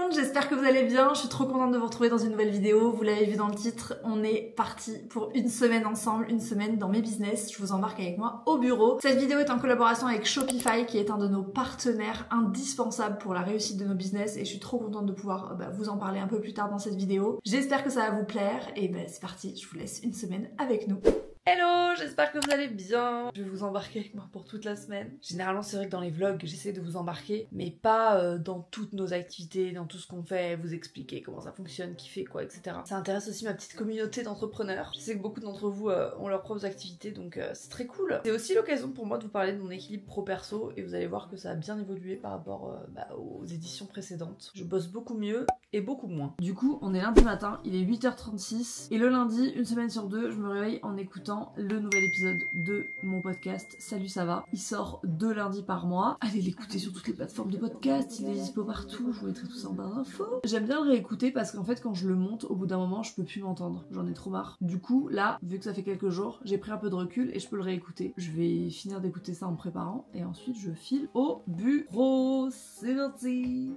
monde, j'espère que vous allez bien, je suis trop contente de vous retrouver dans une nouvelle vidéo, vous l'avez vu dans le titre, on est parti pour une semaine ensemble, une semaine dans mes business, je vous embarque avec moi au bureau. Cette vidéo est en collaboration avec Shopify qui est un de nos partenaires indispensables pour la réussite de nos business et je suis trop contente de pouvoir vous en parler un peu plus tard dans cette vidéo. J'espère que ça va vous plaire et c'est parti, je vous laisse une semaine avec nous. Hello, j'espère que vous allez bien. Je vais vous embarquer avec moi pour toute la semaine. Généralement, c'est vrai que dans les vlogs, j'essaie de vous embarquer, mais pas dans toutes nos activités, dans tout ce qu'on fait, vous expliquer comment ça fonctionne, qui fait quoi, etc. Ça intéresse aussi ma petite communauté d'entrepreneurs. Je sais que beaucoup d'entre vous ont leurs propres activités, donc c'est très cool. C'est aussi l'occasion pour moi de vous parler de mon équilibre pro-perso, et vous allez voir que ça a bien évolué par rapport aux éditions précédentes. Je bosse beaucoup mieux et beaucoup moins. Du coup, on est lundi matin, il est 8h36, et le lundi, une semaine sur deux, je me réveille en écoutant le nouvel épisode de mon podcast Salut ça va. Il sort 2 lundis par mois. Allez l'écouter sur toutes les plateformes de podcast, il est dispo partout, je vous mettrai tout ça en barre d'infos. J'aime bien le réécouter parce qu'en fait quand je le monte, au bout d'un moment je peux plus m'entendre, j'en ai trop marre. Du coup là, vu que ça fait quelques jours, j'ai pris un peu de recul et je peux le réécouter. Je vais finir d'écouter ça en me préparant et ensuite je file au bureau. C'est parti.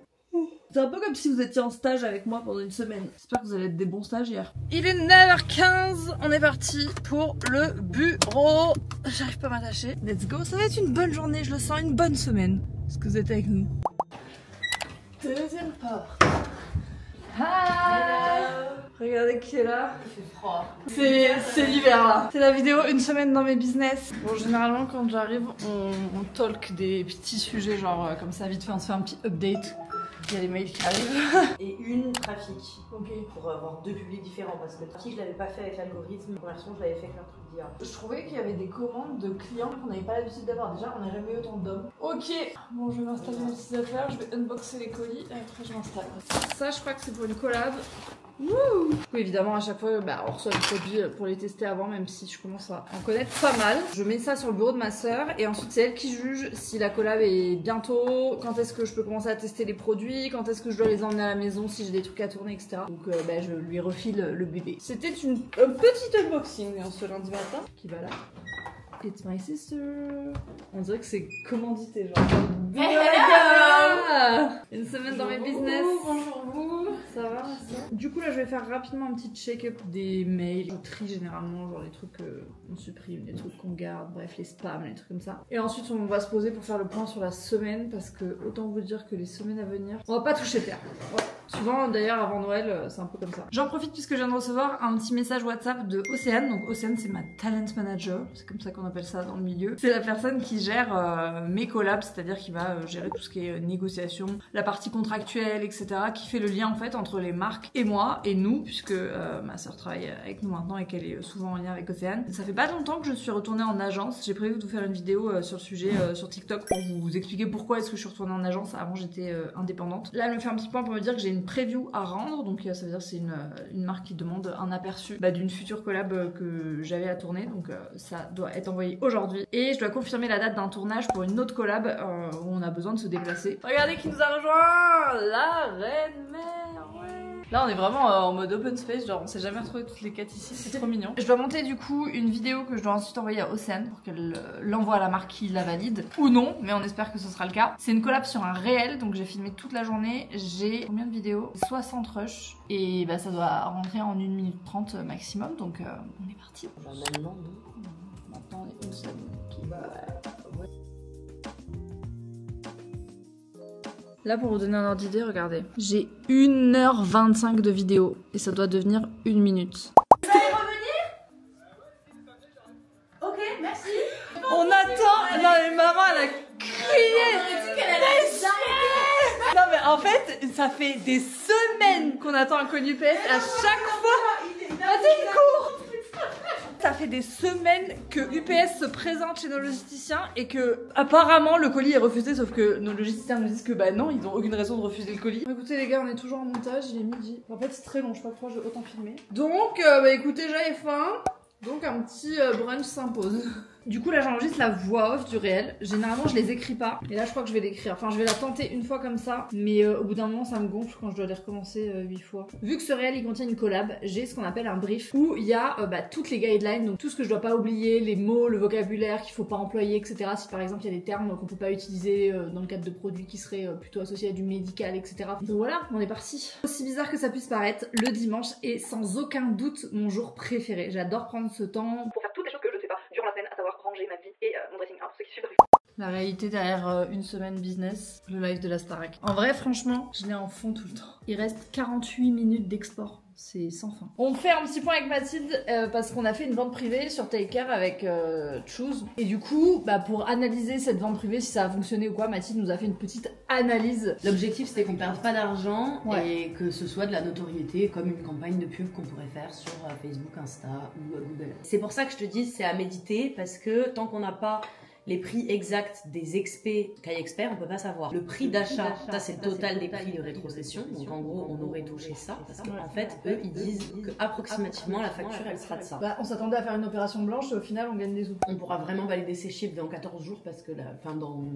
C'est un peu comme si vous étiez en stage avec moi pendant une semaine. J'espère que vous allez être des bons stagiaires. Il est 9h15, on est parti pour le bureau. J'arrive pas à m'attacher. Let's go, ça va être une bonne journée, je le sens, une bonne semaine. Est-ce que vous êtes avec nous? Deuxième porte. Hi. Regardez qui est là. Il fait froid. C'est l'hiver là. C'est la vidéo une semaine dans mes business. Bon, généralement quand j'arrive, on talk des petits sujets genre comme ça, vite fait, on se fait un petit update. Il y a les mails qui arrivent. Et une trafic. Ok. Pour avoir 2 publics différents. Parce que le trafic, je l'avais pas fait avec l'algorithme. La conversion, je l'avais fait avec un truc d'IA. Je trouvais qu'il y avait des commandes de clients qu'on n'avait pas l'habitude d'avoir. Déjà, on n'a jamais eu autant d'hommes. Ok. Bon, je vais m'installer mes petites affaires. Je vais unboxer les colis et après je m'installe. Ça, je crois que c'est pour une collab. Wouh! Oui, évidemment, à chaque fois, on reçoit des produits pour les tester avant, même si je commence à en connaître pas mal. Je mets ça sur le bureau de ma sœur et ensuite c'est elle qui juge si la collab est bientôt, quand est-ce que je peux commencer à tester les produits, quand est-ce que je dois les emmener à la maison si j'ai des trucs à tourner, etc. Donc je lui refile le bébé. C'était un petit unboxing ce lundi matin qui va là. It's my sister. On dirait que c'est commandité, genre. Une semaine dans mes business. Bonjour vous. Ça va, ça? Du coup là je vais faire rapidement un petit check-up des mails. Je trie généralement genre les trucs qu'on supprime, les trucs qu'on garde, bref les spams, les trucs comme ça. Et ensuite on va se poser pour faire le point sur la semaine parce que autant vous dire que les semaines à venir, on va pas toucher terre. Ouais. Souvent d'ailleurs avant Noël c'est un peu comme ça. J'en profite puisque je viens de recevoir un petit message WhatsApp de Océane. Donc Océane c'est ma talent manager, c'est comme ça qu'on appelle ça dans le milieu. C'est la personne qui gère mes collabs, c'est-à-dire qui va gérer tout ce qui est négociation, la partie contractuelle, etc. Qui fait le lien en fait entre les marques et moi et nous puisque ma soeur travaille avec nous maintenant et qu'elle est souvent en lien avec Océane. Ça fait pas longtemps que je suis retournée en agence. J'ai prévu de vous faire une vidéo sur le sujet sur TikTok pour vous expliquer pourquoi est-ce que je suis retournée en agence. Avant j'étais indépendante. Là elle me fait un petit point pour me dire que j'ai une preview à rendre, donc ça veut dire que c'est une marque qui demande un aperçu d'une future collab que j'avais à tourner, donc ça doit être envoyé aujourd'hui et je dois confirmer la date d'un tournage pour une autre collab où on a besoin de se déplacer. Regardez qui nous a rejoint, la reine mère, ouais. Là on est vraiment en mode open space, genre on s'est jamais retrouvé toutes les 4 ici, c'est trop mignon. Je dois monter du coup une vidéo que je dois ensuite envoyer à Océane pour qu'elle l'envoie à la marque qui la valide, ou non, mais on espère que ce sera le cas. C'est une collab sur un réel, donc j'ai filmé toute la journée, j'ai combien de vidéos? 60 rushs, et ça doit rentrer en 1 minute 30 maximum, donc on est parti. Maintenant, Maintenant on est une seule qui va... ouais. Là pour vous donner un ordre d'idée, regardez. J'ai 1h25 de vidéo et ça doit devenir 1 minute. Vous allez revenir? Ok, merci. On attend... Non mais maman elle a crié. Non mais en fait ça fait des semaines qu'on attend un colis UPS à chaque fois. Vas-y il court. Ça fait des semaines que UPS se présente chez nos logisticiens et que apparemment le colis est refusé, sauf que nos logisticiens nous disent que non, ils ont aucune raison de refuser le colis. Écoutez les gars, on est toujours en montage, il est midi. En fait c'est très long, je sais pas pourquoi je vais autant filmer. Donc écoutez, j'avais faim, donc un petit brunch s'impose. Du coup là j'enregistre la voix off du réel. Généralement je les écris pas. Et là je crois que je vais l'écrire. Enfin je vais la tenter une fois comme ça. Mais au bout d'un moment ça me gonfle quand je dois les recommencer 8 fois. Vu que ce réel il contient une collab, j'ai ce qu'on appelle un brief où il y a toutes les guidelines. Donc tout ce que je dois pas oublier, les mots, le vocabulaire qu'il faut pas employer, etc. Si par exemple il y a des termes qu'on peut pas utiliser dans le cadre de produits qui seraient plutôt associés à du médical, etc. Donc voilà, on est parti. Aussi bizarre que ça puisse paraître, le dimanche est sans aucun doute mon jour préféré. J'adore prendre ce temps pour faire toutes les choses que je ne fais pas durant la semaine, à savoir ranger ma vie et mon dressing. Alors pour ceux qui suivent la réalité derrière une semaine business, le live de la Starac. En vrai, franchement, je l'ai en fond tout le temps. Il reste 48 minutes d'export. C'est sans fin. On fait un petit point avec Mathilde parce qu'on a fait une vente privée sur Take Care avec Choose. Et du coup, pour analyser cette vente privée, si ça a fonctionné ou quoi, Mathilde nous a fait une petite analyse. L'objectif c'était qu'on perde pas d'argent et que ce soit de la notoriété comme une campagne de pub qu'on pourrait faire sur Facebook, Insta ou Google. C'est pour ça que je te dis c'est à méditer parce que tant qu'on n'a pas les prix exacts des experts, Kai Expert, on peut pas savoir. Le prix d'achat, ça c'est le total des prix de rétrocession. Donc en gros, on aurait touché ça. Parce qu'en fait, eux, ils disent que approximativement la facture, elle sera de ça. On s'attendait à faire une opération blanche et au final, on gagne des sous. On pourra vraiment valider ces chiffres dans 14 jours parce que dans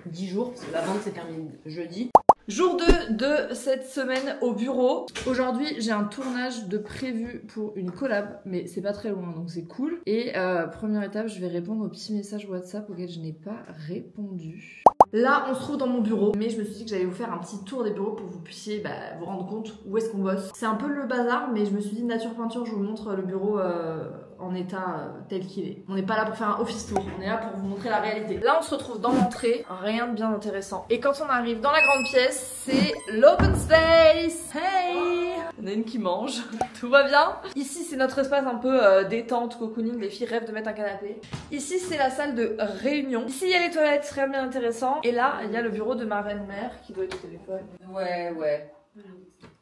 10 jours, parce que la vente s'est terminée jeudi. Jour 2 de cette semaine au bureau. Aujourd'hui, j'ai un tournage de prévu pour une collab, mais c'est pas très loin, donc c'est cool. Et première étape, je vais répondre aux petits messages WhatsApp auxquels je n'ai pas répondu. Là, on se trouve dans mon bureau, mais je me suis dit que j'allais vous faire un petit tour des bureaux pour que vous puissiez vous rendre compte où est-ce qu'on bosse. C'est un peu le bazar, mais je me suis dit nature peinture, je vous montre le bureau en état tel qu'il est. On n'est pas là pour faire un office tour, on est là pour vous montrer la réalité. Là, on se retrouve dans l'entrée, rien de bien intéressant. Et quand on arrive dans la grande pièce, c'est l'open space. Hey! Il y en a une qui mange, tout va bien. Ici, c'est notre espace un peu détente, cocooning, les filles rêvent de mettre un canapé. Ici, c'est la salle de réunion. Ici, il y a les toilettes, rien de bien intéressant. Et là, il y a le bureau de ma reine-mère qui doit être au téléphone. Ouais.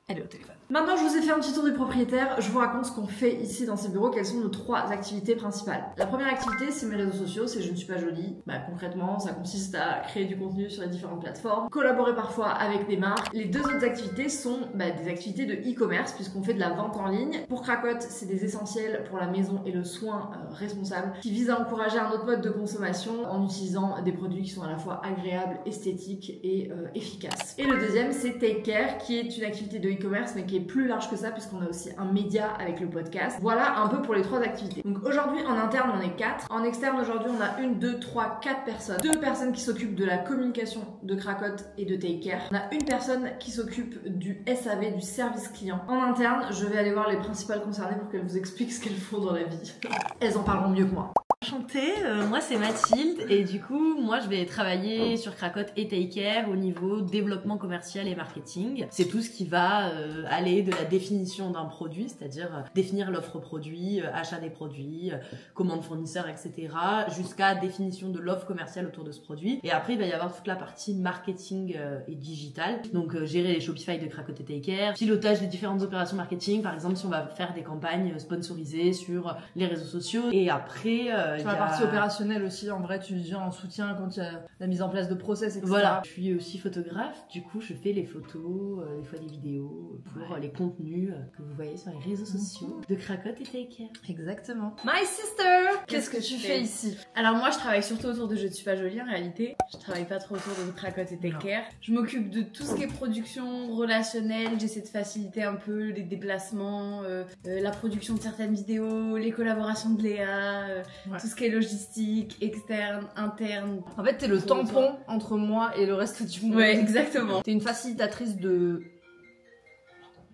Elle est au téléphone. Maintenant, je vous ai fait un petit tour du propriétaire. Je vous raconte ce qu'on fait ici dans ces bureaux, quelles sont nos 3 activités principales. La première activité, c'est mes réseaux sociaux, c'est Je ne suis pas jolie. Concrètement, ça consiste à créer du contenu sur les différentes plateformes, collaborer parfois avec des marques. Les 2 autres activités sont des activités de e-commerce, puisqu'on fait de la vente en ligne. Pour Cracotte, c'est des essentiels pour la maison et le soin responsable, qui visent à encourager un autre mode de consommation en utilisant des produits qui sont à la fois agréables, esthétiques et efficaces. Et le deuxième, c'est Take Care, qui est une activité de e-commerce, mais qui est plus large que ça puisqu'on a aussi un média avec le podcast. Voilà un peu pour les 3 activités. Donc aujourd'hui en interne on est 4. En externe aujourd'hui on a 1, 2, 3, 4 personnes. 2 personnes qui s'occupent de la communication de Cracotte et de Take Care. On a une personne qui s'occupe du SAV, du service client. En interne, je vais aller voir les principales concernées pour qu'elles vous expliquent ce qu'elles font dans la vie. Elles en parleront mieux que moi. Enchantée, moi c'est Mathilde et du coup moi je vais travailler sur Cracotte et Take Care au niveau développement commercial et marketing. C'est tout ce qui va aller de la définition d'un produit, c'est-à-dire définir l'offre produit, achat des produits, commande fournisseur, etc. jusqu'à définition de l'offre commerciale autour de ce produit. Et après il va y avoir toute la partie marketing et digital, donc gérer les Shopify de Cracotte et Take Care, pilotage des différentes opérations marketing, par exemple si on va faire des campagnes sponsorisées sur les réseaux sociaux. Et après sur la partie opérationnelle aussi, en vrai, tu viens en soutien quand il y a la mise en place de process, etc. Voilà, je suis aussi photographe, du coup je fais les photos, des fois des vidéos pour les contenus que vous voyez sur les réseaux sociaux de Cracotte et Take Care. Exactement. My sister, qu'est-ce que tu fais ici? Alors moi je travaille surtout autour de Je ne suis pas jolie en réalité. Je travaille pas trop autour de Cracotte et Take Care. Je m'occupe de tout ce qui est production relationnelle, j'essaie de faciliter un peu les déplacements, la production de certaines vidéos, les collaborations de Léa, tout ce qui est logistique, externe, interne. En fait, t'es le tampon entre moi et le reste du monde. Ouais, exactement. T'es une facilitatrice de...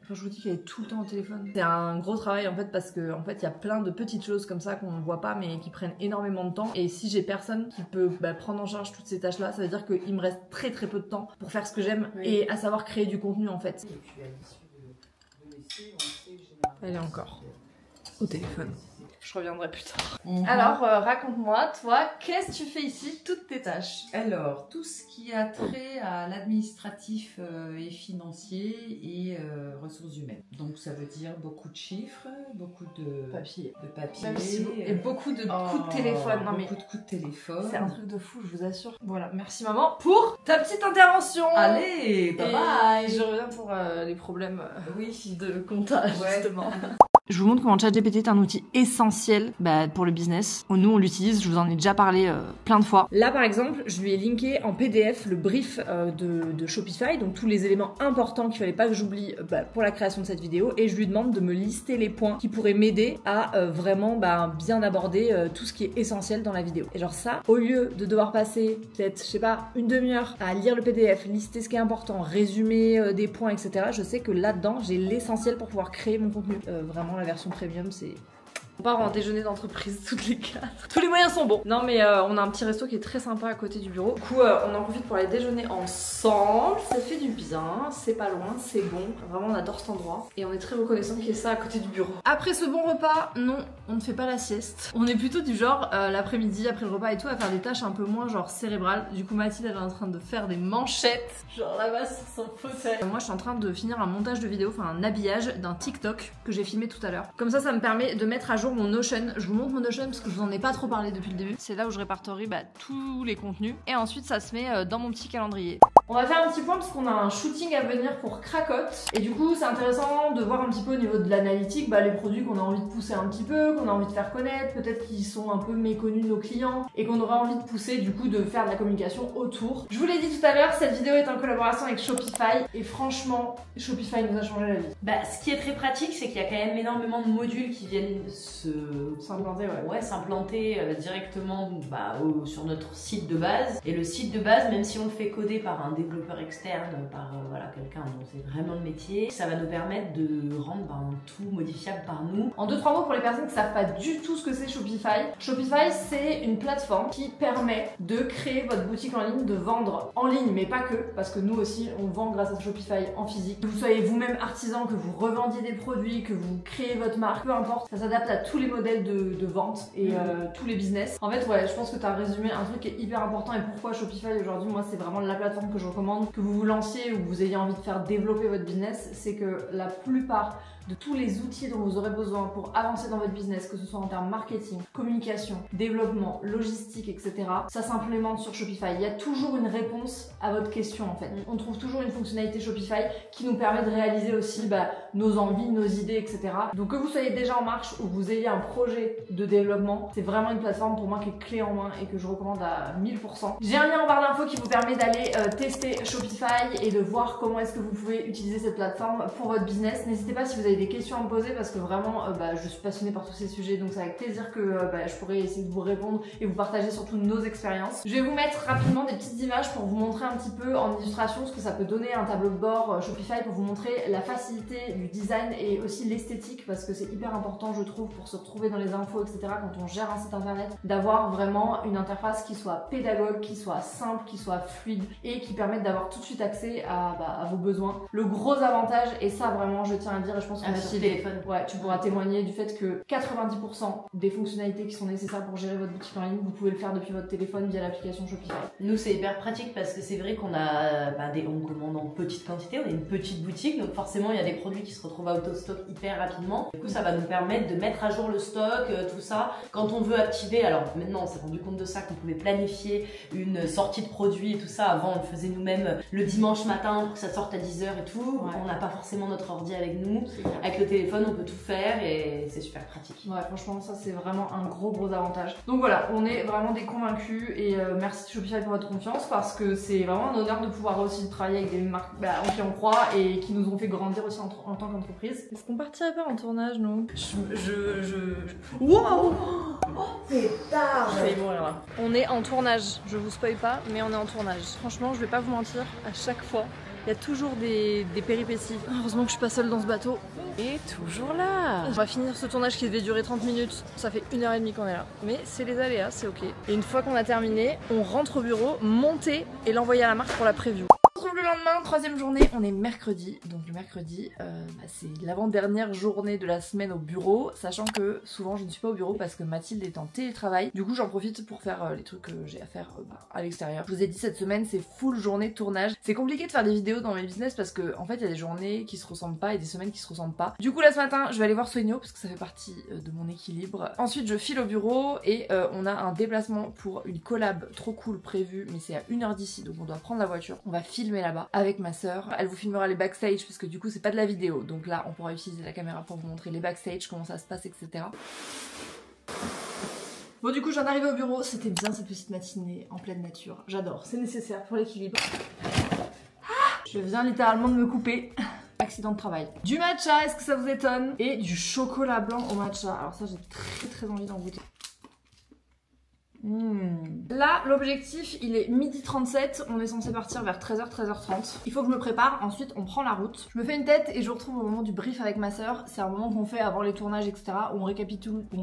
Enfin, je vous dis qu'elle est tout le temps au téléphone. C'est un gros travail en fait parce que en fait il y a plein de petites choses comme ça qu'on voit pas mais qui prennent énormément de temps. Et si j'ai personne qui peut prendre en charge toutes ces tâches là, ça veut dire qu'il me reste très peu de temps pour faire ce que j'aime et à savoir créer du contenu en fait. Elle est encore au téléphone. Je reviendrai plus tard. Alors, raconte-moi, toi, qu'est-ce que tu fais ici, toutes tes tâches? Alors, tout ce qui a trait à l'administratif et financier et ressources humaines. Donc, ça veut dire beaucoup de chiffres, beaucoup de papier. Et beaucoup de coups de téléphone. Non, mais beaucoup de coups de téléphone. C'est un truc de fou, je vous assure. Voilà, merci maman pour ta petite intervention. Allez, bye bye. Je reviens pour les problèmes de comptage, justement. Je vous montre comment ChatGPT est un outil essentiel pour le business. Nous, on l'utilise, je vous en ai déjà parlé plein de fois. Là, par exemple, je lui ai linké en PDF le brief de Shopify, donc tous les éléments importants qu'il fallait pas que j'oublie pour la création de cette vidéo, et je lui demande de me lister les points qui pourraient m'aider à vraiment bien aborder tout ce qui est essentiel dans la vidéo. Et genre ça, au lieu de devoir passer peut-être, je sais pas, une demi-heure à lire le PDF, lister ce qui est important, résumer des points, etc., je sais que là-dedans, j'ai l'essentiel pour pouvoir créer mon contenu. Vraiment, la version premium, c'est... On part en déjeuner d'entreprise toutes les 4. Tous les moyens sont bons. Non mais on a un petit resto qui est très sympa à côté du bureau. Du coup on en profite pour aller déjeuner ensemble. Ça fait du bien, c'est pas loin, c'est bon. Vraiment on adore cet endroit. Et on est très reconnaissant qu'il y ait ça à côté du bureau. Après ce bon repas, non, on ne fait pas la sieste. On est plutôt du genre l'après-midi, après le repas et tout, à faire des tâches un peu moins genre cérébrales. Du coup Mathilde elle est en train de faire des manchettes. Genre là-bas sur son fauteuil. Moi je suis en train de finir un montage de vidéo, enfin un habillage d'un TikTok que j'ai filmé tout à l'heure. Comme ça me permet de mettre à jour mon Notion. Je vous montre mon Notion parce que je vous en ai pas trop parlé depuis le début. C'est là où je répertorie tous les contenus. Et ensuite ça se met dans mon petit calendrier. On va faire un petit point parce qu'on a un shooting à venir pour Cracotte. Et du coup c'est intéressant de voir un petit peu au niveau de l'analytique les produits qu'on a envie de pousser un petit peu, qu'on a envie de faire connaître, peut-être qu'ils sont un peu méconnus de nos clients et qu'on aura envie de pousser, du coup de faire de la communication autour. Je vous l'ai dit tout à l'heure, cette vidéo est en collaboration avec Shopify et franchement Shopify nous a changé la vie. Ce qui est très pratique, c'est qu'il y a quand même énormément de modules qui viennent s'implanter directement sur notre site de base. Et le site de base, même si on le fait coder par un développeur externe, par quelqu'un dont c'est vraiment le métier, ça va nous permettre de rendre tout modifiable par nous. En 2-3 mots pour les personnes qui savent pas du tout ce que c'est Shopify. Shopify c'est une plateforme qui permet de créer votre boutique en ligne, de vendre en ligne, mais pas que, parce que nous aussi on vend grâce à Shopify en physique. Que vous soyez vous-même artisan, que vous revendiez des produits, que vous créez votre marque, peu importe, ça s'adapte à tous les modèles de vente et tous les business. En fait je pense que tu as résumé un truc qui est hyper important. Et pourquoi Shopify aujourd'hui, moi c'est vraiment la plateforme que je recommande, que vous vous lanciez ou que vous ayez envie de faire développer votre business. C'est que la plupart de tous les outils dont vous aurez besoin pour avancer dans votre business, que ce soit en termes marketing, communication, développement, logistique, etc. Ça s'implémente sur Shopify. Il y a toujours une réponse à votre question en fait. On trouve toujours une fonctionnalité Shopify qui nous permet de réaliser aussi nos envies, nos idées, etc. Donc que vous soyez déjà en marche ou que vous ayez un projet de développement, c'est vraiment une plateforme pour moi qui est clé en main et que je recommande à 1000%. J'ai un lien en barre d'infos qui vous permet d'aller tester Shopify et de voir comment est-ce que vous pouvez utiliser cette plateforme pour votre business. N'hésitez pas si vous avez des questions à me poser parce que vraiment je suis passionnée par tous ces sujets, donc c'est avec plaisir que je pourrais essayer de vous répondre et vous partager surtout nos expériences. Je vais vous mettre rapidement des petites images pour vous montrer un petit peu en illustration ce que ça peut donner un tableau de bord Shopify, pour vous montrer la facilité du design et aussi l'esthétique, parce que c'est hyper important je trouve pour se retrouver dans les infos, etc. quand on gère un site internet, d'avoir vraiment une interface qui soit pédagogue, qui soit simple, qui soit fluide et qui permette d'avoir tout de suite accès à vos besoins. Le gros avantage, et ça vraiment je tiens à le dire et je pense que tu pourras témoigner du fait que 90% des fonctionnalités qui sont nécessaires pour gérer votre boutique en ligne, vous pouvez le faire depuis votre téléphone via l'application Shopify. Nous c'est hyper pratique parce que c'est vrai qu'on a on commande en petite quantité, on est une petite boutique, donc forcément il y a des produits qui se retrouvent out of stock hyper rapidement. Du coup ça va nous permettre de mettre à jour le stock, tout ça. Quand on veut activer, alors maintenant on s'est rendu compte de ça, qu'on pouvait planifier une sortie de produit et tout ça. Avant on le faisait nous-mêmes le dimanche matin pour que ça sorte à 10h et tout. On n'a pas forcément notre ordi avec nous. Avec le téléphone on peut tout faire et c'est super pratique. Ouais, franchement ça c'est vraiment un gros avantage. Donc voilà, on est vraiment des convaincus et merci Shopify pour votre confiance, parce que c'est vraiment un honneur de pouvoir aussi travailler avec des marques en qui on croit et qui nous ont fait grandir aussi en tant qu'entreprise. Est-ce qu'on partirait pas en tournage nous? Wow, c'est tard. Je vais mourir là. On est en tournage, je vous spoil pas mais on est en tournage. Franchement je vais pas vous mentir, à chaque fois il y a toujours des péripéties. Heureusement que je suis pas seule dans ce bateau. Et toujours là. On va finir ce tournage qui devait durer 30 minutes. Ça fait 1h30 qu'on est là. Mais c'est les aléas, c'est ok. Et une fois qu'on a terminé, on rentre au bureau, monter et l'envoyer à la marque pour la preview. On se retrouve le lendemain, troisième journée, on est mercredi. Donc le mercredi, c'est l'avant-dernière journée de la semaine au bureau, sachant que souvent je ne suis pas au bureau parce que Mathilde est en télétravail. Du coup j'en profite pour faire les trucs que j'ai à faire à l'extérieur. Je vous ai dit, cette semaine c'est full journée de tournage. C'est compliqué de faire des vidéos dans mes business parce que en fait il y a des journées qui se ressemblent pas et des semaines qui se ressemblent pas. Du coup là ce matin je vais aller voir Soigno parce que ça fait partie de mon équilibre. Ensuite je file au bureau et on a un déplacement pour une collab trop cool prévue, mais c'est à 1h d'ici, donc on doit prendre la voiture. On va filmer là-bas avec ma sœur. Elle vous filmera les backstage parce que du coup c'est pas de la vidéo. Donc là on pourra utiliser la caméra pour vous montrer les backstage, comment ça se passe, etc. Bon du coup j'en arrive au bureau, c'était bien cette petite matinée en pleine nature. J'adore, c'est nécessaire pour l'équilibre. Je viens littéralement de me couper. Accident de travail. Du matcha, est-ce que ça vous étonne? Et du chocolat blanc au matcha. Alors ça j'ai très envie d'en goûter. Là, l'objectif, il est 12h37, on est censé partir vers 13h, 13h30. Il faut que je me prépare, ensuite on prend la route. Je me fais une tête et je vous retrouve au moment du brief avec ma sœur. C'est un moment qu'on fait avant les tournages, etc. Où on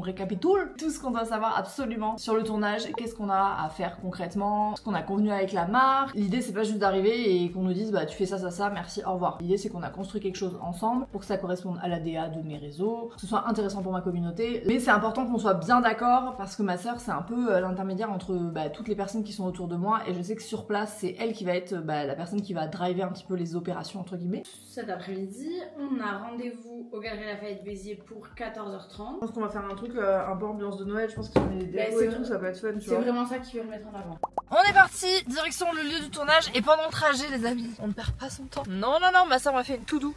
récapitule tout ce qu'on doit savoir absolument sur le tournage. Qu'est-ce qu'on a à faire concrètement, ce qu'on a convenu avec la marque. L'idée, c'est pas juste d'arriver et qu'on nous dise, bah tu fais ça, merci, au revoir. L'idée, c'est qu'on a construit quelque chose ensemble pour que ça corresponde à l'ADA de mes réseaux, que ce soit intéressant pour ma communauté. Mais c'est important qu'on soit bien d'accord parce que ma sœur, c'est un peu l'intermédiaire entre toutes les personnes qui sont autour de moi et je sais que sur place c'est elle qui va être la personne qui va driver un petit peu les opérations entre guillemets. Cet après-midi on a rendez-vous au Galeries Lafayette Béziers pour 14h30. Je pense qu'on va faire un truc un peu ambiance de Noël, je pense qu'il y a des décos et tout, ça peut être fun, tu vois. C'est vraiment ça qui veut le mettre en avant. On est parti, direction le lieu du tournage et pendant le trajet les amis, on ne perd pas son temps. Non, ma soeur m'a fait une to-do.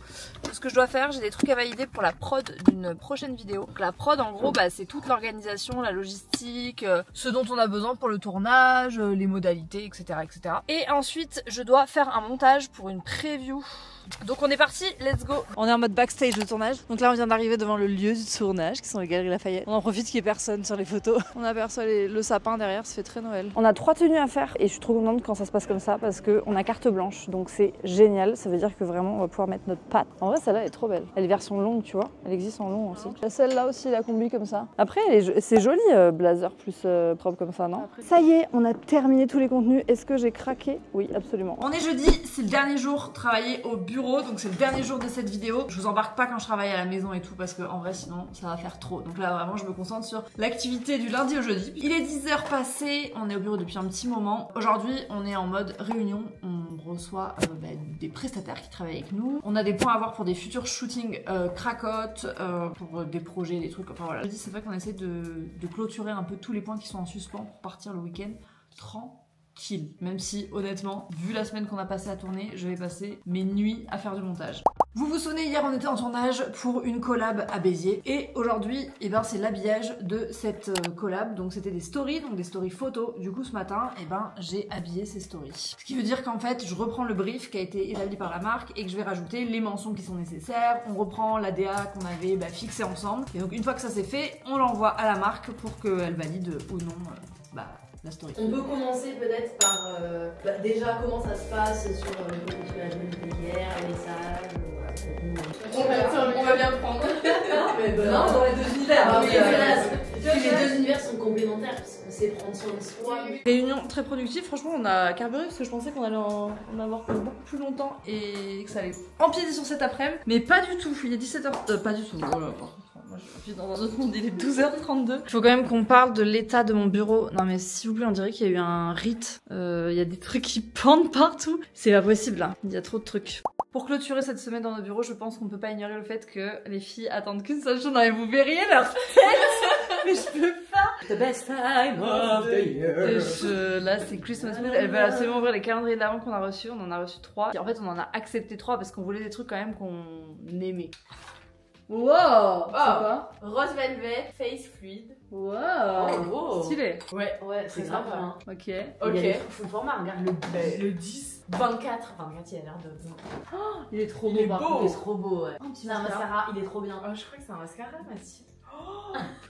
Ce que je dois faire, j'ai des trucs à valider pour la prod d'une prochaine vidéo. Donc la prod en gros c'est toute l'organisation, la logistique, ce dont on a besoin pour le tournage, les modalités, etc. Et ensuite je dois faire un montage pour une preview. Donc on est parti, let's go. On est en mode backstage de tournage. Donc là on vient d'arriver devant le lieu du tournage qui sont les Galeries Lafayette. On en profite qu'il n'y ait personne sur les photos. On aperçoit le sapin derrière, ça fait très Noël. On a 3 tenues à faire et je suis trop contente quand ça se passe comme ça parce qu'on a carte blanche. Donc c'est génial, ça veut dire que vraiment on va pouvoir mettre notre patte. En vrai celle-là elle est trop belle. Elle est version longue tu vois, elle existe en long aussi. Celle-là aussi la combi comme ça. Après c'est joli blazer plus propre comme ça non? Ça y est, on a terminé tous les contenus. Est-ce que j'ai craqué? Oui absolument. On est jeudi, c'est le dernier jour travaillé au bureau, donc c'est le dernier jour de cette vidéo. Je vous embarque pas quand je travaille à la maison et tout parce que en vrai sinon ça va faire trop. Donc là vraiment je me concentre sur l'activité du lundi au jeudi. Il est 10h passé, on est au bureau depuis un petit moment. Aujourd'hui on est en mode réunion, on reçoit des prestataires qui travaillent avec nous. On a des points à voir pour des futurs shootings cracottes, pour des projets, des trucs, enfin voilà. Jeudi c'est vrai qu'on essaie de clôturer un peu tous les points qui sont en suspens pour partir le week-end tranquille. Même si honnêtement, vu la semaine qu'on a passé à tourner, je vais passer mes nuits à faire du montage. Vous vous souvenez, hier on était en tournage pour une collab à Béziers et aujourd'hui c'est l'habillage de cette collab, donc c'était des stories, donc des stories photos. Du coup ce matin j'ai habillé ces stories. Ce qui veut dire qu'en fait je reprends le brief qui a été établi par la marque et que je vais rajouter les mentions qui sont nécessaires, on reprend l'ADA qu'on avait fixé ensemble et donc une fois que ça c'est fait, on l'envoie à la marque pour qu'elle valide ou non la story. On peut commencer peut-être par déjà comment ça se passe sur le tournage hier, les salles. On va bien prendre. Non, dans les deux univers. Les deux univers sont complémentaires parce que c'est prendre soin de soi. Réunion très productive, franchement on a carburé parce que je pensais qu'on allait en avoir pour beaucoup plus longtemps et que ça allait empiéter sur cet après-midi. Mais pas du tout, il est 17h, pas du tout. Oh là, moi je suis dans un autre monde, il est 12h32. Il faut quand même qu'on parle de l'état de mon bureau. Non mais s'il vous plaît, on dirait qu'il y a eu un rite. Il y a des trucs qui pendent partout. C'est pas possible là, il y a trop de trucs. Pour clôturer cette semaine dans nos bureaux, je pense qu'on peut pas ignorer le fait que les filles attendent qu'une seule chose. Non mais vous verriez leur tête. Mais je peux pas. The best time of the year. Là c'est Christmas Mood. Elle va absolument ouvrir les calendriers de l'avant qu'on a reçus. On en a reçu 3. En fait on en a accepté 3 parce qu'on voulait des trucs quand même qu'on aimait. Wow! C'est quoi? Rose Velvet, Face Fluid. Wow! Stylé. Ouais, c'est grave. Hein. Ok. Il y a des trucs full format, regarde le 10, 24, il a l'air de... Oh, il est trop beau. Il est trop beau, ouais. C'est un mascara, il est trop bien. Oh, je crois que c'est un mascara, Mathilde.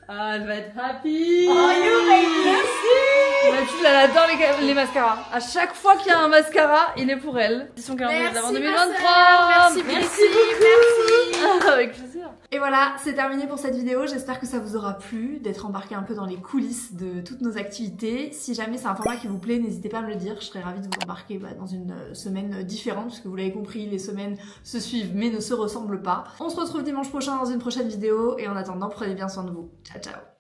Ah, elle va être happy! Oh, you baby! Mathilde, elle adore les mascaras. À chaque fois qu'il y a un mascara, il est pour elle. Édition calendrier d'avant 2023. Merci beaucoup. Avec plaisir. Et voilà, c'est terminé pour cette vidéo. J'espère que ça vous aura plu, d'être embarqué un peu dans les coulisses de toutes nos activités. Si jamais c'est un format qui vous plaît, n'hésitez pas à me le dire. Je serais ravie de vous embarquer dans une semaine différente, puisque vous l'avez compris, les semaines se suivent mais ne se ressemblent pas. On se retrouve dimanche prochain dans une prochaine vidéo, et en attendant, prenez bien soin de vous. Ciao, ciao.